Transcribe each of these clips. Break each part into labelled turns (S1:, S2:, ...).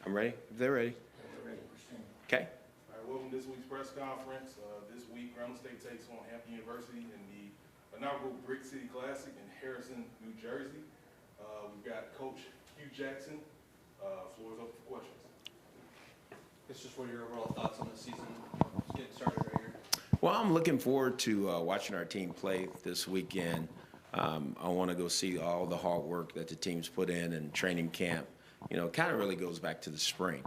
S1: I'm ready. If they're ready. Okay.
S2: All right, welcome to this week's press conference. This week, Grambling State takes on Hampton University in the inaugural Brick City Classic in Harrison, New Jersey. We've got Coach Hugh Jackson. Floor is open for questions.
S3: It's just what are your overall thoughts on the season? Just getting started right here.
S1: Well, I'm looking forward to watching our team play this weekend. I want to go see all the hard work that the team's put in training camp. You know, it kind of really goes back to the spring.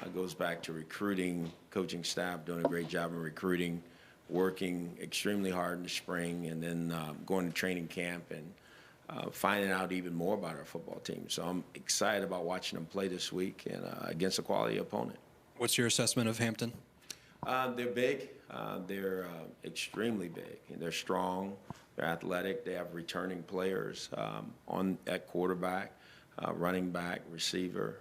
S1: It goes back to recruiting, coaching staff doing a great job in recruiting, working extremely hard in the spring, and then going to training camp and finding out even more about our football team. So I'm excited about watching them play this week and against a quality opponent.
S3: What's your assessment of Hampton?
S1: They're big. They're extremely big. They're strong. They're athletic. They have returning players at quarterback, running back, receiver.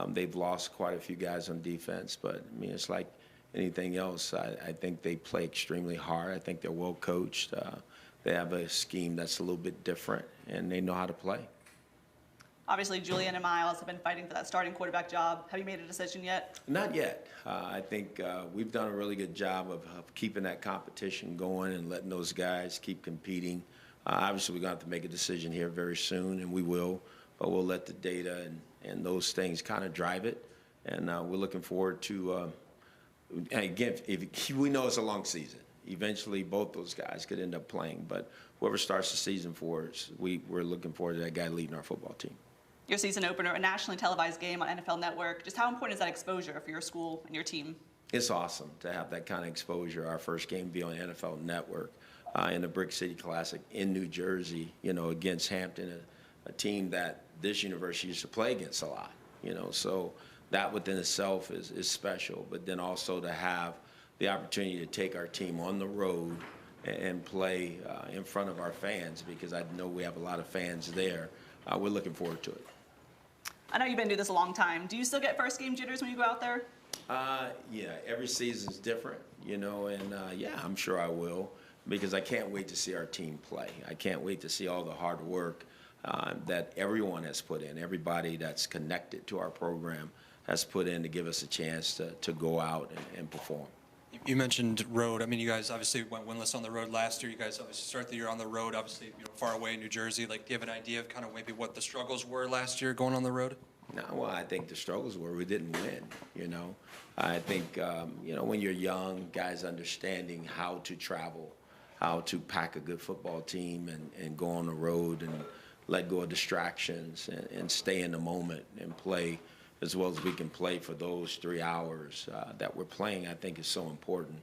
S1: They've lost quite a few guys on defense, but I mean, it's like anything else. I think they play extremely hard. I think they're well coached. They have a scheme that's a little bit different, and they know how to play.
S4: Obviously, Julian and Miles have been fighting for that starting quarterback job. Have you made a decision yet?
S1: Not yet. I think we've done a really good job of keeping that competition going and letting those guys keep competing. Obviously, we're going to have to make a decision here very soon, and we will. But we'll let the data and those things kind of drive it. And we're looking forward to, again, we know it's a long season. Eventually, both those guys could end up playing. But whoever starts the season for us, we're looking forward to that guy leading our football team.
S4: Your season opener, a nationally televised game on NFL Network. Just how important is that exposure for your school and your team? It's awesome to have that kind of exposure. Our first game be on NFL Network in the Brick City Classic in New Jersey, you know, against Hampton, a team that this university used to play against a lot, you know. So that within itself is special. But then also to have the opportunity to take our team on the road and play in front of our fans, because I know we have a lot of fans there. We're looking forward to it. I know you've been doing this a long time. Do you still get first game jitters when you go out there?
S1: Yeah, every season's different, you know, and yeah, I'm sure I will, because I can't wait to see our team play. I can't wait to see all the hard work that everyone has put in. Everybody that's connected to our program has put in to give us a chance to go out and perform.
S3: You mentioned road. I mean, you guys obviously went winless on the road last year. You guys obviously start the year on the road, obviously, you know, far away in New Jersey. Like, do you have an idea of kind of maybe what the struggles were last year going on the road?
S1: No, well, I think the struggles were we didn't win, you know. I think, you know, when you're young, guys understanding how to travel, how to pack a good football team and go on the road and let go of distractions and stay in the moment and play as well as we can play for those 3 hours that we're playing, I think is so important.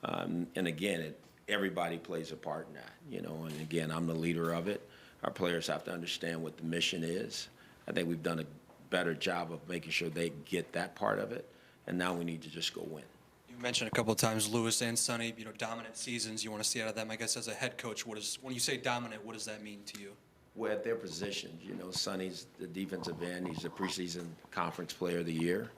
S1: And again, everybody plays a part in that, you know, and again, I'm the leader of it. Our players have to understand what the mission is. I think we've done a better job of making sure they get that part of it, and now we need to just go win.
S3: You mentioned a couple of times Lewis and Sonny, you know, dominant seasons you want to see out of them. I guess as a head coach, when you say dominant, what does that mean to you?
S1: Well, at their positions, you know, Sonny's the defensive end. He's the preseason conference player of the year.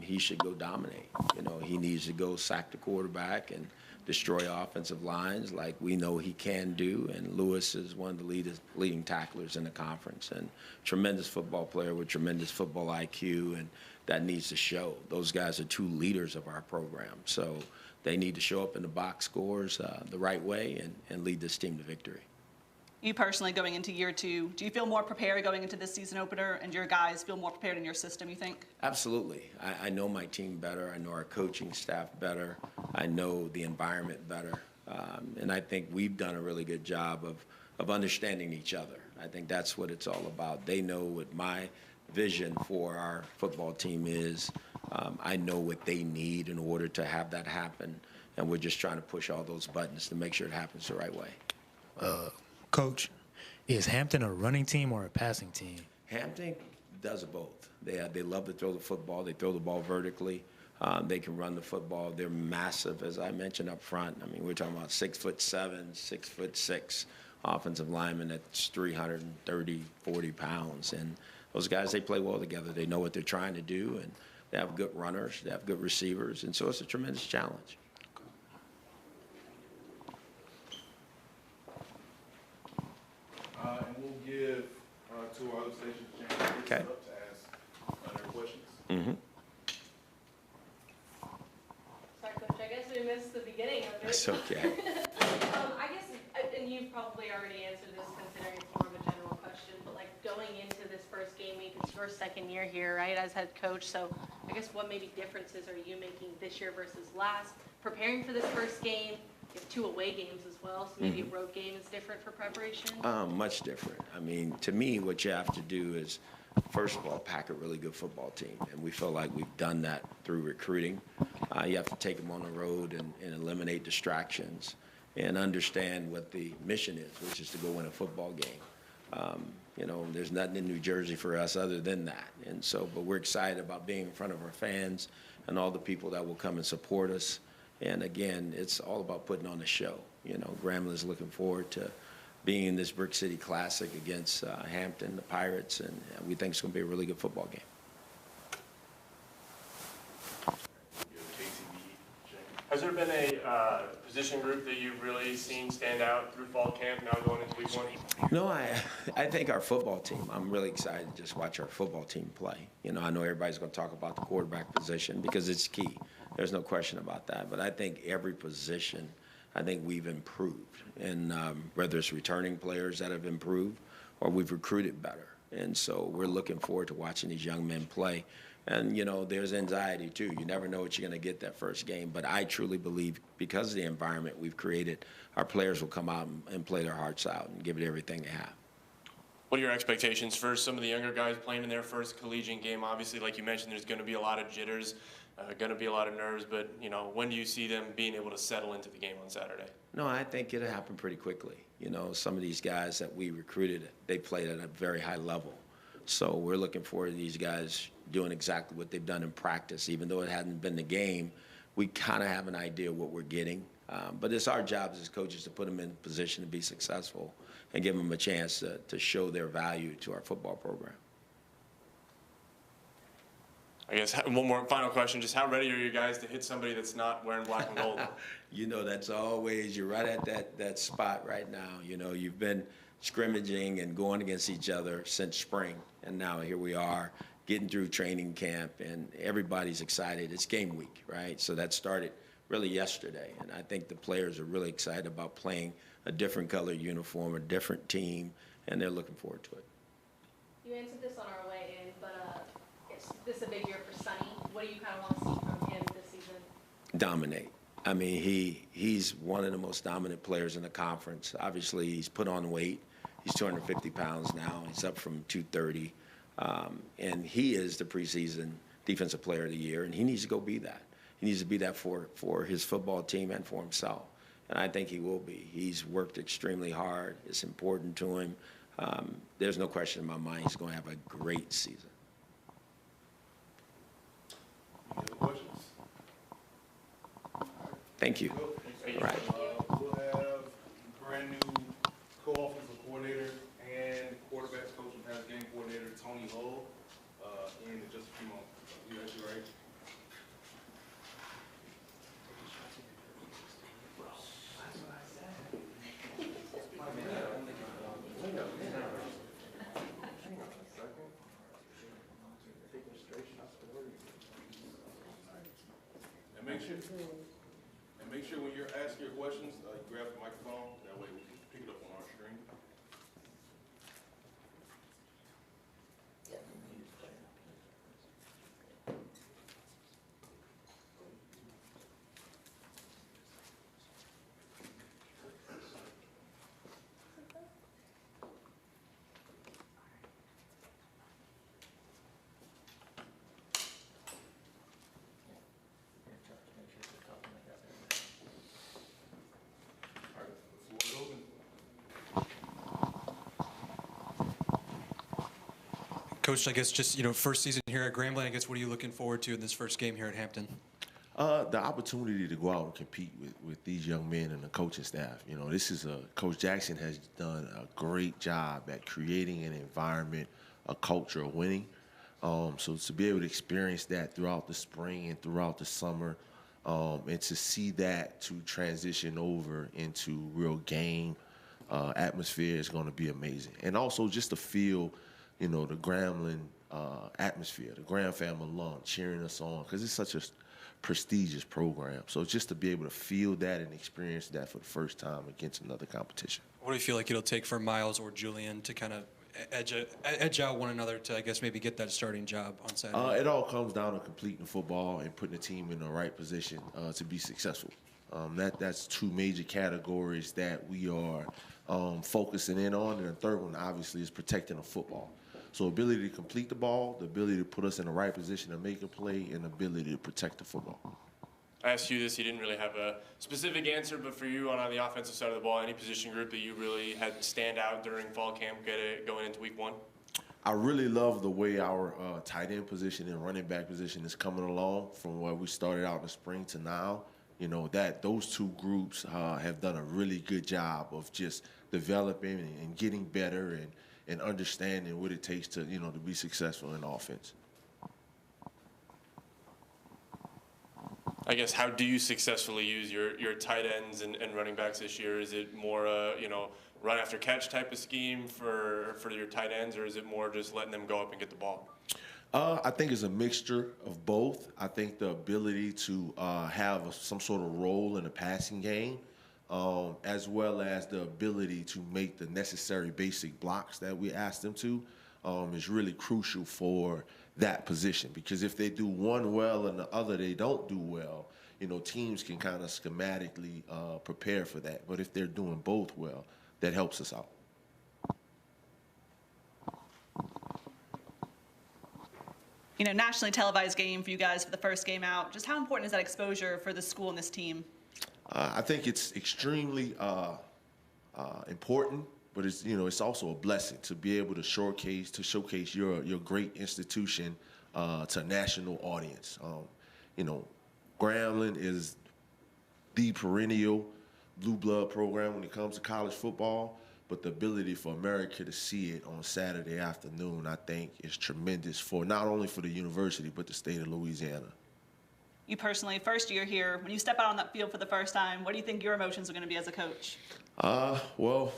S1: He should go dominate. You know, he needs to go sack the quarterback and destroy offensive lines like we know he can do. And Lewis is one of the leading tacklers in the conference and tremendous football player with tremendous football IQ, and that needs to show. Those guys are two leaders of our program. So they need to show up in the box scores the right way and lead this team to victory.
S4: You personally going into year two, do you feel more prepared going into this season opener, and your guys feel more prepared in your system, you think?
S1: Absolutely. I know my team better. I know our coaching staff better. I know the environment better. And I think we've done a really good job of understanding each other. I think that's what it's all about. They know what my vision for our football team is. I know what they need in order to have that happen. And we're just trying to push all those buttons to make sure it happens the right way.
S5: Coach, is Hampton a running team or a passing team?
S1: Hampton does both. They love to throw the football. They throw the ball vertically. They can run the football. They're massive, as I mentioned up front. I mean, we're talking about 6'7", 6'6" offensive linemen that's 330, 40 pounds. And those guys, they play well together. They know what they're trying to do, and they have good runners. They have good receivers, and so it's a tremendous challenge.
S2: And we'll give to our other stations a chance to
S1: Okay.
S2: ask their questions.
S6: Sorry, Coach, I guess we missed the beginning of it.
S1: That's okay.
S6: I guess, and you've probably already answered this considering it's more of a general question, but like going into this first game week, it's your second year here, right, as head coach. So I guess what maybe differences are you making this year versus last? Preparing for this first game, you have 2 away games as well, so maybe a road game is different for preparation?
S1: Much different. I mean, to me, what you have to do is, first of all, pack a really good football team, and we feel like we've done that through recruiting. You have to take them on the road and eliminate distractions and understand what the mission is, which is to go win a football game. You know, there's nothing in New Jersey for us other than that. And so, but we're excited about being in front of our fans and all the people that will come and support us. And again, it's all about putting on a show. You know, Grambling is looking forward to being in this Brick City Classic against Hampton, the Pirates, and we think it's going to be a really good football game.
S7: Has there been a position group that you've really seen stand out through fall camp, now going into week 1?
S1: No, I think our football team, I'm really excited to just watch our football team play. You know, I know everybody's going to talk about the quarterback position because it's key. There's no question about that. But I think every position, I think we've improved. And whether it's returning players that have improved or we've recruited better. And so we're looking forward to watching these young men play. And, you know, there's anxiety, too. You never know what you're going to get that first game. But I truly believe because of the environment we've created, our players will come out and play their hearts out and give it everything they have.
S7: What are your expectations for some of the younger guys playing in their first collegiate game? Obviously, like you mentioned, there's going to be a lot of jitters, going to be a lot of nerves. But, you know, when do you see them being able to settle into the game on Saturday?
S1: No, I think it'll happen pretty quickly. You know, some of these guys that we recruited, they played at a very high level. So we're looking forward to these guys doing exactly what they've done in practice. Even though it hadn't been the game, we kind of have an idea what we're getting. But it's our job as coaches to put them in a position to be successful and give them a chance to show their value to our football program.
S7: I guess one more final question, just how ready are you guys to hit somebody that's not wearing black and gold?
S1: You know, that's always, you're right at that spot right now. You know, you've been scrimmaging and going against each other since spring, and now here we are getting through training camp, and everybody's excited. It's game week, right? So that started really yesterday, and I think the players are really excited about playing a different color uniform, a different team, and they're looking forward to it.
S6: You answered this on our way in, but this is a big year for Sonny. What do you kind of want to see from him this season?
S1: Dominate. I mean, he's one of the most dominant players in the conference. Obviously, he's put on weight. He's 250 pounds now. He's up from 230. And he is the preseason Defensive Player of the Year, and he needs to go be that. He needs to be that for his football team and for himself. And I think he will be. He's worked extremely hard. It's important to him. There's no question in my mind he's going to have a great season.
S2: Any other questions?
S1: Thank you.
S2: Thank you.
S1: Right.
S2: We'll have brand new co-offensive coordinator and quarterbacks coach and pass game coordinator Tony Hull in just a few moments. You got you right. And make sure when you're asking your questions, you grab the microphone. That way we can pick it up on our screen.
S3: Coach, I guess just, first season here at Grambling, I guess what are you looking forward to in this first game here at Hampton?
S8: The opportunity to go out and compete with these young men and the coaching staff. This is Coach Jackson has done a great job at creating an environment, a culture of winning. So to be able to experience that throughout the spring and throughout the summer, and to see that to transition over into real game atmosphere is going to be amazing. And also just to feel, the Grambling atmosphere, the Grand Fam alum cheering us on, because it's such a prestigious program. So just to be able to feel that and experience that for the first time against another competition.
S3: What do you feel like it'll take for Miles or Julian to kind of edge out one another to, I guess, maybe get that starting job on Saturday?
S8: It all comes down to completing football and putting the team in the right position to be successful. That's two major categories that we are focusing in on, and the third one obviously is protecting the football. So ability to complete the ball, the ability to put us in the right position to make a play, and the ability to protect the football.
S7: I asked you this, you didn't really have a specific answer, but for you on the offensive side of the ball, any position group that you really had stand out during fall camp going into week 1?
S8: I really love the way our tight end position and running back position is coming along from where we started out in the spring to now. You know, that those two groups have done a really good job of just developing and getting better and understanding what it takes to, you know, to be successful in offense.
S7: I guess, how do you successfully use your tight ends and running backs this year? Is it more run after catch type of scheme for your tight ends, or is it more just letting them go up and get the ball?
S8: I think it's a mixture of both. I think the ability to have some sort of role in the passing game, as well as the ability to make the necessary basic blocks that we ask them to, is really crucial for that position. Because if they do one well and the other they don't do well, you know, teams can kind of schematically prepare for that. But if they're doing both well, that helps us out.
S4: You know, nationally televised game for you guys for the first game out. Just how important is that exposure for the school and this team?
S8: I think it's extremely important, but it's also a blessing to be able to showcase your great institution to a national audience. Grambling is the perennial blue blood program when it comes to college football, but the ability for America to see it on Saturday afternoon, I think, is tremendous for not only for the university but the state of Louisiana.
S4: You personally, first year here, when you step out on that field for the first time, what do you think your emotions are going to be as a coach?
S8: Well,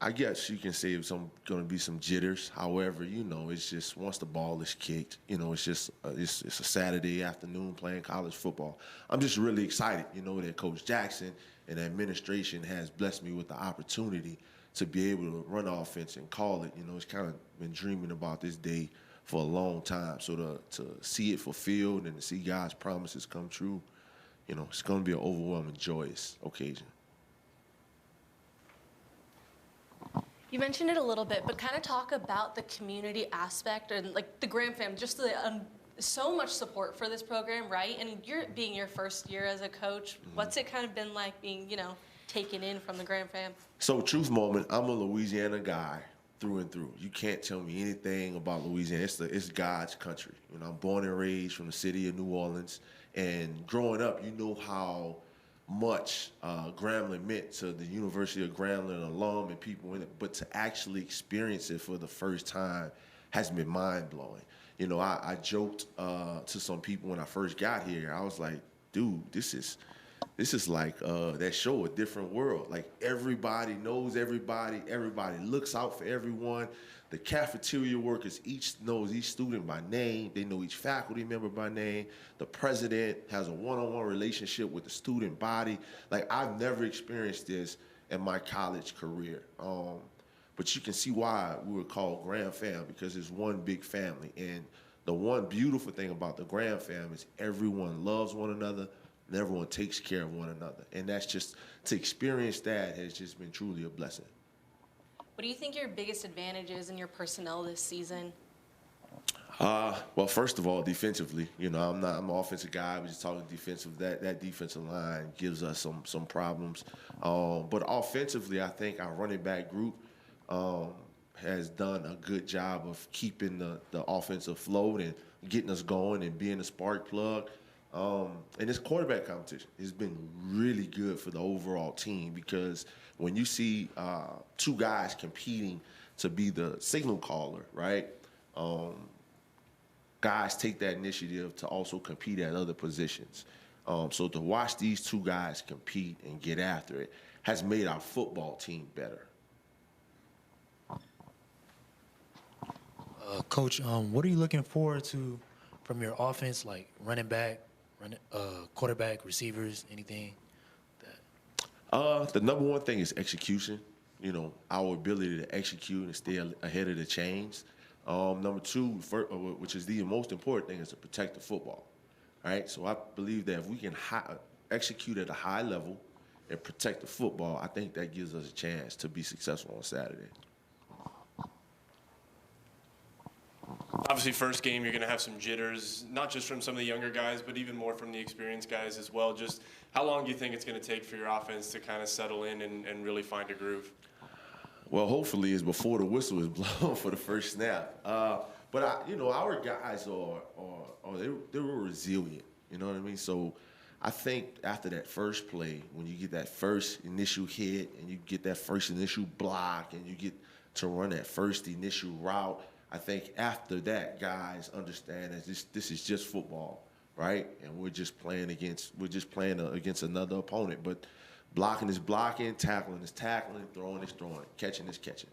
S8: I guess you can say it's going to be some jitters. However, it's just once the ball is kicked, it's just it's a Saturday afternoon playing college football. I'm just really excited, that Coach Jackson and the administration has blessed me with the opportunity to be able to run offense and call it. It's kind of been dreaming about this day for a long time. So to see it fulfilled and to see God's promises come true, it's going to be an overwhelming, joyous occasion.
S6: You mentioned it a little bit, but kind of talk about the community aspect and like the Graham fam, just the so much support for this program, right? And you're being your first year as a coach. What's it kind of been like being, taken in from the Graham fam?
S8: So, truth moment, I'm a Louisiana guy through and through. You can't tell me anything about Louisiana. It's God's country. I'm born and raised from the city of New Orleans, and growing up, how much Grambling meant to the University of Grambling alum and people in it, but to actually experience it for the first time has been mind-blowing. I joked to some people when I first got here. I was like, dude, this is like that show, A Different World. Like, everybody knows everybody looks out for everyone. The cafeteria workers knows each student by name. They know each faculty member by name. The president has a one-on-one relationship with the student body. Like, I've never experienced this in my college career. But you can see why we were called Graham Fam, because it's one big family. And the one beautiful thing about the Graham Fam is everyone loves one another and everyone takes care of one another. And that's just, to experience that has just been truly a blessing.
S6: What do you think your biggest advantage is in your personnel this season?
S8: Well, first of all, defensively, I'm an offensive guy. We're just talking defensive. That defensive line gives us some problems. But offensively, I think our running back group has done a good job of keeping the offense afloat and getting us going and being a spark plug. And this quarterback competition has been really good for the overall team, because when you see two guys competing to be the signal caller, right, guys take that initiative to also compete at other positions. So to watch these two guys compete and get after it has made our football team better.
S5: Coach, what are you looking forward to from your offense, like running back, quarterback, receivers, anything?
S8: The number one thing is execution. You know, our ability to execute and stay ahead of the chains. Number two, which is the most important thing, is to protect the football. All right, so I believe that if we can execute at a high level and protect the football, I think that gives us a chance to be successful on Saturday.
S7: Obviously, first game, you're going to have some jitters, not just from some of the younger guys, but even more from the experienced guys as well. Just how long do you think it's going to take for your offense to kind of settle in and really find a groove?
S8: Well, hopefully it's before the whistle is blown for the first snap. But our guys they're resilient. You know what I mean? So I think after that first play, when you get that first initial hit and you get that first initial block and you get to run that first initial route, I think after that, guys understand that this is just football, right? And we're just playing against another opponent. But blocking is blocking, tackling is tackling, throwing is throwing, catching is catching.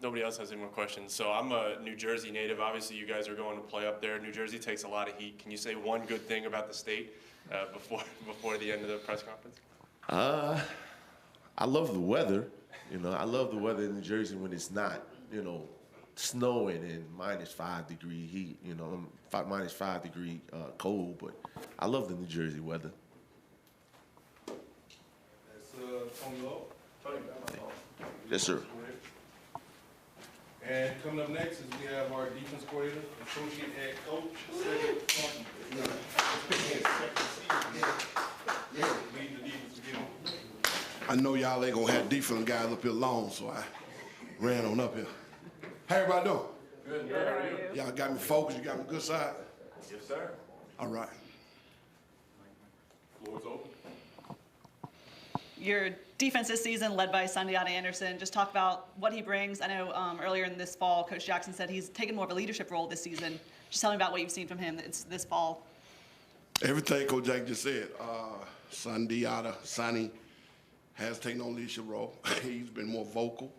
S7: Nobody else has any more questions. So I'm a New Jersey native. Obviously, you guys are going to play up there. New Jersey takes a lot of heat. Can you say one good thing about the state before the end of the press conference?
S8: I love the weather. You know, I love the weather in New Jersey when it's not, snowing and -5-degree heat. -5-degree cold. But I love the New Jersey weather.
S2: That's Tony Lowe. Tony,
S8: Yes, sir.
S2: And coming up next is we have our defense coordinator, associate head coach, second season. Lead the defense again.
S9: I know y'all ain't gonna have defense guys up here long, so I ran on up here. How everybody doing?
S2: Good. How are you?
S9: Y'all got me focused, you got me good side?
S2: Yes, sir.
S9: All right.
S2: Floor is open.
S4: Your defense this season, led by Sundiata Anderson, just talk about what he brings. I know earlier in this fall, Coach Jackson said he's taken more of a leadership role this season. Just tell me about what you've seen from him this fall.
S9: Everything Coach Jack just said. Sonny has taken on leadership role. He's been more vocal.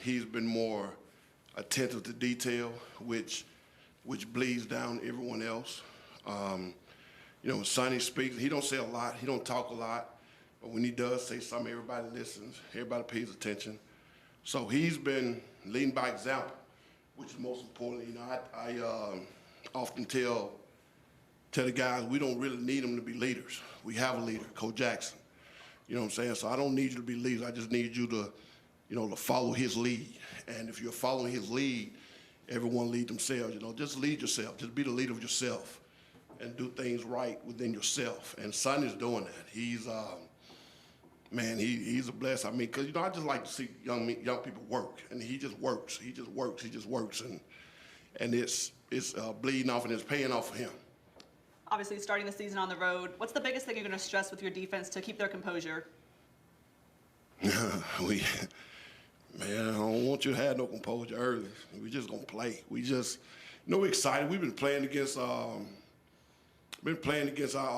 S9: He's been more attentive to detail, which bleeds down everyone else. When Sonny speaks, he don't say a lot. He don't talk a lot. But when he does say something, everybody listens. Everybody pays attention. So he's been leading by example, which is most important. I often tell the guys we don't really need them to be leaders. We have a leader, Coach Jackson. You know what I'm saying? So I don't need you to be leaders. I just need you to, to follow his lead. And if you're following his lead, everyone lead themselves. Just lead yourself. Just be the leader of yourself and do things right within yourself. And Sonny's doing that. He's, he's a bless. I mean, because, I just like to see young people work. And he just works. He just works. And it's bleeding off and it's paying off for him.
S4: Obviously, starting the season on the road, what's the biggest thing you're going to stress with your defense to keep their composure?
S9: I don't want you to have no composure early. We just going to play. We're excited. We've been playing against our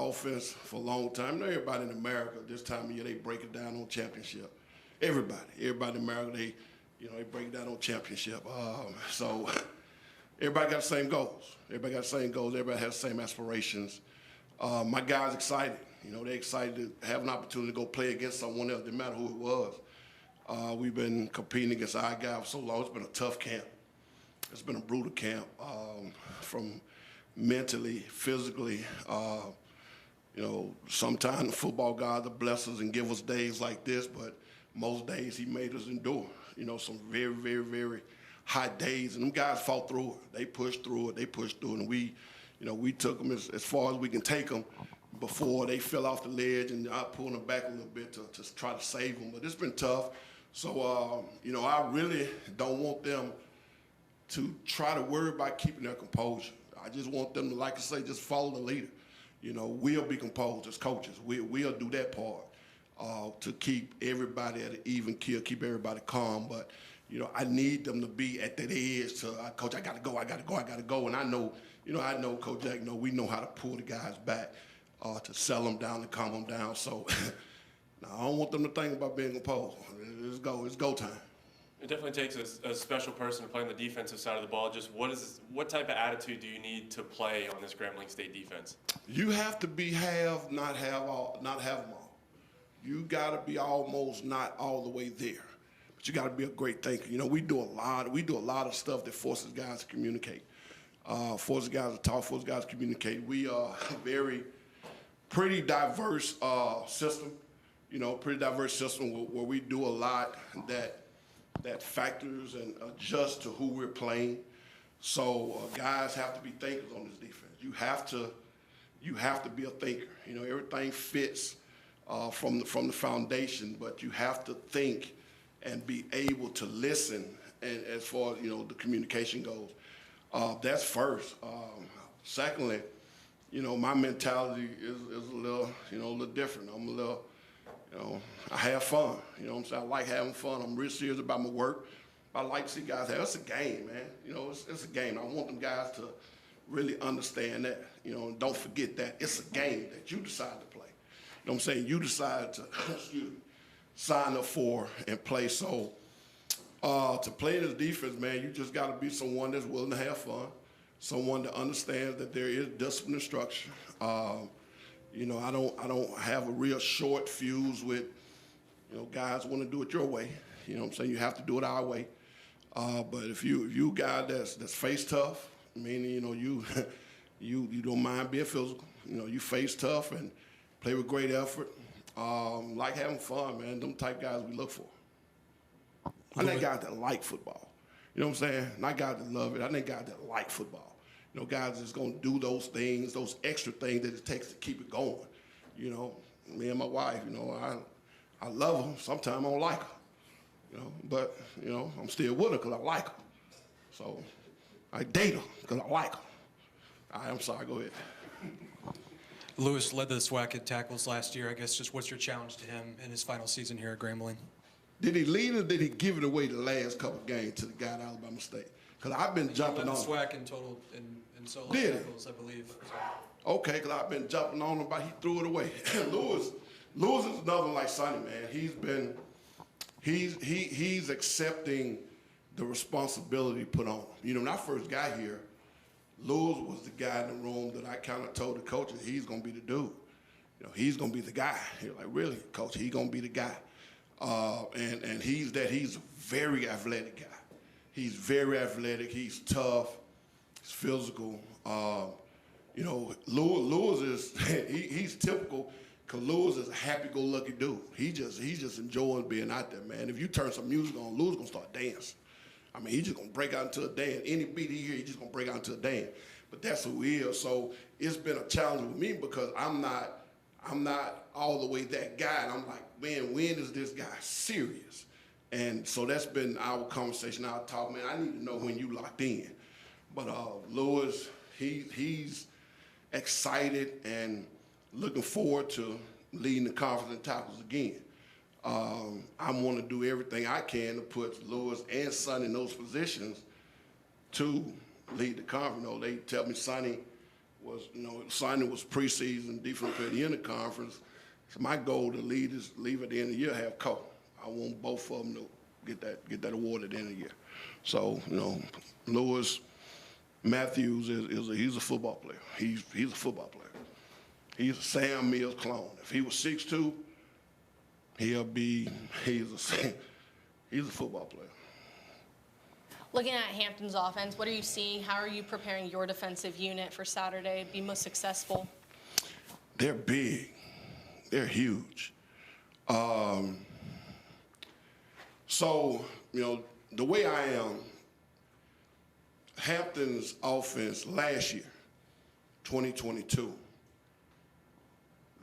S9: offense for a long time. Everybody in America this time of year, they break it down on championship. Everybody in America, they break it down on championship. So everybody got the same goals. Everybody has the same aspirations. My guys excited. They're excited to have an opportunity to go play against someone else, no matter who it was. We've been competing against our guy for so long. It's been a tough camp. It's been a brutal camp, from mentally, physically. Sometimes the football gods bless us and give us days like this, but most days he made us endure. Some very, very, very hot days, and them guys fought through it. They pushed through it, and we took them as far as we can take them before they fell off the ledge, and I pulled them back a little bit to try to save them. But it's been tough. So, I really don't want them to try to worry about keeping their composure. I just want them to, like I say, just follow the leader. We'll be composed as coaches. We'll do that part to keep everybody at an even keel, keep everybody calm. But I need them to be at that edge to, Coach, I got to go. And I know Coach Jack, we know how to pull the guys back to settle them down and calm them down. So I don't want them to think about being composed. It's go time.
S7: It definitely takes a special person to play on the defensive side of the ball. Just what type of attitude do you need to play on this Grambling State defense?
S9: You have to be not have them all. You got to be almost not all the way there, but you got to be a great thinker. You know, we do a lot of stuff that forces guys to communicate, forces guys to talk, forces guys to communicate. We are a pretty diverse system. You know, pretty diverse system where we do a lot that factors and adjusts to who we're playing. So guys have to be thinkers on this defense. You have to be a thinker. You know, everything fits from the foundation, but you have to think and be able to listen. And as far as, you know, the communication goes, that's first. Secondly, you know, my mentality is a little different. I'm a little, you know, I have fun. You know what I'm saying? I like having fun. I'm real serious about my work. I like to see guys have, it's a game, man. You know, it's a game. I want them guys to really understand that. You know, and don't forget that it's a game that you decide to play. You know what I'm saying? You decide to sign up for and play. So to play this defense, man, you just got to be someone that's willing to have fun, someone that understands that there is discipline and structure. You know, I don't have a real short fuse with, you know, guys want to do it your way. You know what I'm saying? You have to do it our way. But if you a guy that's face tough, meaning, you know, you don't mind being physical. You know, you face tough and play with great effort. Like having fun, man. Them type guys we look for. I need guys that like football. You know what I'm saying? Not guys that love it. I need guys that like football. You know, guys that's going to do those things, those extra things that it takes to keep it going. You know, me and my wife, you know, I love her. Sometimes I don't like her. You know, but, you know, I'm still with her because I like her. So I date her because I like her. I'm sorry, go ahead.
S3: Lewis led the SWAC in tackles last year. I guess just what's your challenge to him in his final season here at Grambling?
S9: Did he lead or did he give it away the last couple games to the guy at Alabama State? Because I've been jumping on him.
S3: He led the SWAC in total in solo tackles, I believe. So.
S9: Okay, because I've been jumping on him, but he threw it away. Lewis is another like Sonny, man. He's accepting the responsibility put on him. You know, when I first got here, Lewis was the guy in the room that I kind of told the coaches he's going to be the dude. You know, he's going to be the guy. You're like, really, coach? He's going to be the guy. And he's a very athletic guy. He's very athletic. He's tough. He's physical. You know, Lewis is he's typical because Lewis is a happy-go-lucky dude. He just enjoys being out there, man. If you turn some music on, Lewis gonna start dancing. I mean, he's just gonna break out into a dance. Any beat he hear, he's just gonna break out into a dance. But that's who he is. So it's been a challenge with me because I'm not all the way that guy. And I'm like, man, when is this guy serious? And so that's been our conversation, our talk, man. I need to know when you locked in. But Lewis, he's excited and looking forward to leading the conference in tackles again. I want to do everything I can to put Lewis and Sonny in those positions to lead the conference. You know, they tell me Sonny was preseason defensive player at the end of the conference. So my goal to leave at the end of the year have Cole. I want both of them to get that award at the end of the year. So, you know, Lewis Matthews he's a football player. He's a football player. He's a Sam Mills clone. If he was 6'2", he's a football player.
S6: Looking at Hampton's offense, what are you seeing? How are you preparing your defensive unit for Saturday to be most successful?
S9: They're big. They're huge. So, you know, the way I am, Hampton's offense last year, 2022,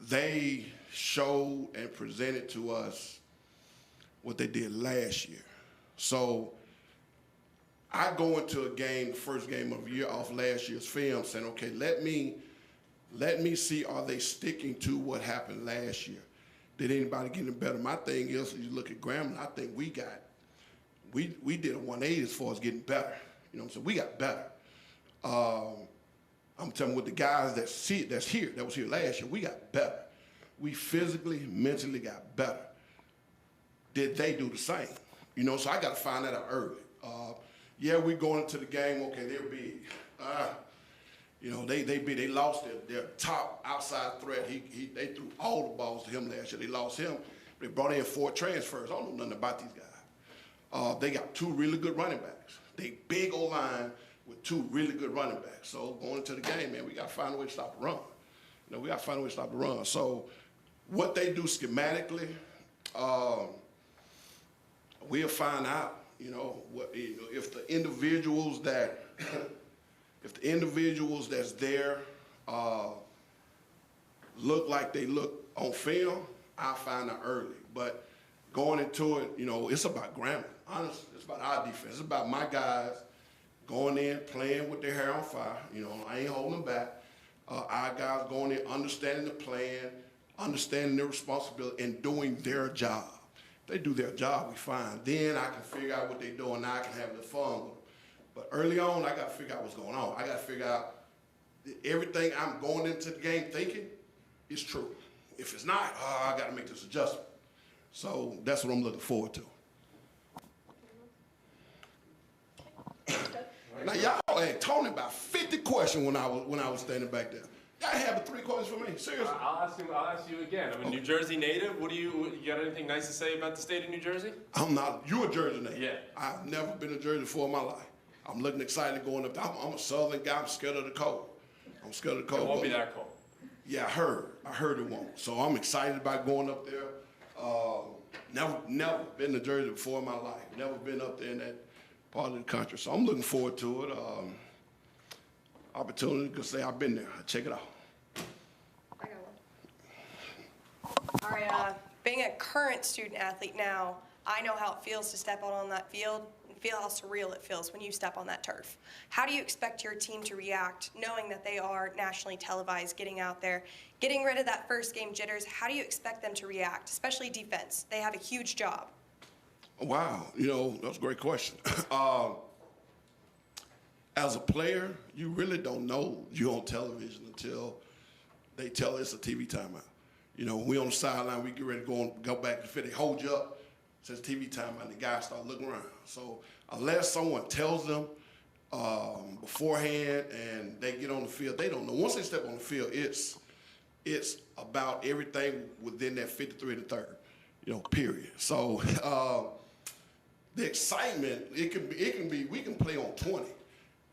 S9: they showed and presented to us what they did last year. So I go into a game, the first game of the year off last year's film, saying, okay, let me see, are they sticking to what happened last year? Did anybody get any better? My thing is, you look at Grambling, I think we did a 180 as far as getting better. You know what I'm saying? We got better. I'm telling you, with the guys that was here last year, we got better. We physically, mentally got better. Did they do the same? You know, so I got to find that out early. Yeah, we going into the game. Okay, they're big. You know, they lost their top outside threat. They threw all the balls to him last year. They lost him. They brought in 4 transfers. I don't know nothing about these guys. They got 2 really good running backs. They big O-line with 2 really good running backs. So going into the game, man, we got to find a way to stop the run. You know, we got to find a way to stop the run. So what they do schematically, we'll find out. You know, if the individuals that that's there look like they look on film, I'll find out early. But going into it, you know, it's about Grambling. Honestly, it's about our defense. It's about my guys going in, playing with their hair on fire. You know, I ain't holding them back. Our guys going in, understanding the plan, understanding their responsibility, and doing their job. If they do their job, we fine. Then I can figure out what they're doing. Now I can have the fun with them. But early on, I got to figure out what's going on. I got to figure out everything I'm going into the game thinking is true. If it's not, I got to make this adjustment. So that's what I'm looking forward to. Now y'all had told me about 50 questions when I was standing back there. Y'all have 3 questions for me? Seriously?
S7: I'll ask you again. I'm a New Jersey native. You got anything nice to say about the state of New Jersey?
S9: I'm not. You're a Jersey native.
S7: Yeah.
S9: I've never been to Jersey before in my life. I'm looking excited going up there. I'm a Southern guy. I'm scared of the cold. I'm scared of the cold.
S7: It won't be that cold.
S9: Yeah, I heard it won't. So I'm excited about going up there. Never been to Jersey before in my life. Never been up there in that part of the country. So I'm looking forward to it. Opportunity to say I've been there. Check it out.
S10: I got one. All right, being a current student athlete now, I know how it feels to step out on that field and feel how surreal it feels when you step on that turf. How do you expect your team to react knowing that they are nationally televised, getting out there, getting rid of that first game jitters? How do you expect them to react, especially defense? They have a huge job.
S9: Wow, you know, that's a great question. As a player, you really don't know you're on television until they tell us it's a TV timeout. You know, we on the sideline, we get ready to go back to fit. They hold you up, says TV timeout, and the guys start looking around. So unless someone tells them beforehand and they get on the field, they don't know. Once they step on the field, it's about everything within that 53 and the third, you know, period. So the excitement, it can be, we can play on 20.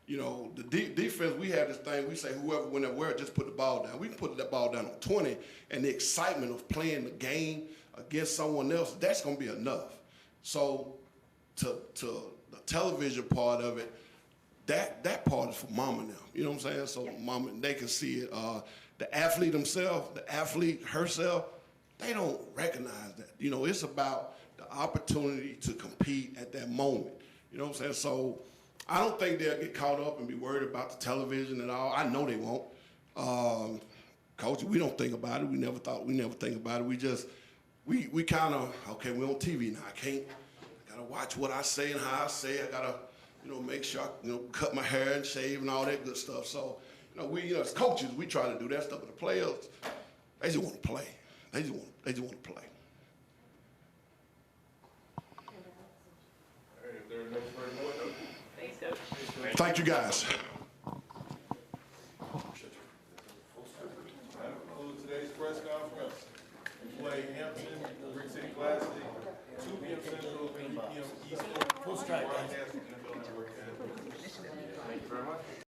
S9: You know, the defense, we have this thing, we say whoever, whenever, just put the ball down. We can put that ball down on 20, and the excitement of playing the game against someone else, that's going to be enough. So to the television part of it, that part is for mama now. You know what I'm saying? So mama, they can see it. The athlete himself, the athlete herself, they don't recognize that. You know, it's about the opportunity to compete at that moment. You know what I'm saying? So I don't think they'll get caught up and be worried about the television and all. I know they won't. Coach, we don't think about it. We never think about it. We kind of, okay, we're on TV now. I gotta watch what I say and how I say it. I gotta, you know, make sure I, cut my hair and shave and all that good stuff. So, as coaches, we try to do that stuff. But the players, they just want to play. They just want to play.
S2: All right, if there are no further questions.
S6: Thanks, Coach.
S9: Thank you, guys.
S2: That concludes today's press conference. We play Hampton, Brick City Classic, 2 p.m. Central, 3 p.m. Eastern. Full strike. Broadcast NFL Network. Thank you very much.